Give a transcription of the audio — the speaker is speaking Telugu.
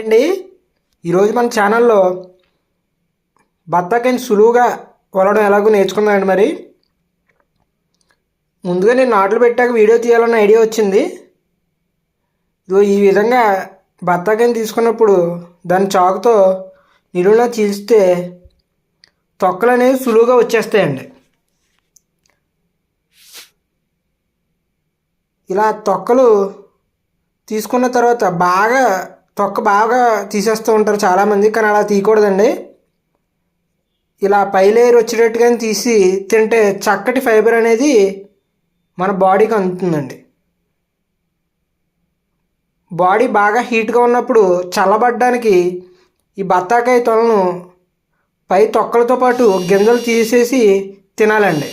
అండి ఈరోజు మన ఛానల్లో బత్తాకాయని సులువుగా వలడం ఎలాగో నేర్చుకుందామండి. మరి ముందుగా నేను నాట్లు పెట్టాక వీడియో తీయాలన్న ఐడియా వచ్చింది. ఇదిగో ఈ విధంగా బత్తాకాయని తీసుకున్నప్పుడు దాని చాకుతో నిలువునా చీల్చితే తొక్కలు అనేవి సులువుగా వచ్చేస్తాయండి. ఇలా తొక్కలు తీసుకున్న తర్వాత తొక్క బాగా తీసేస్తూ ఉంటారు చాలామంది, కానీ అలా తీయకూడదండి. ఇలా పై లేయర్ వచ్చేటట్టుగానే తీసి తింటే చక్కటి ఫైబర్ అనేది మన బాడీకి అందుతుందండి. బాడీ బాగా హీట్గా ఉన్నప్పుడు చల్లబడడానికి ఈ బత్తాకాయ తొలను పై తొక్కలతో పాటు గింజలు తీసేసి తినాలండి.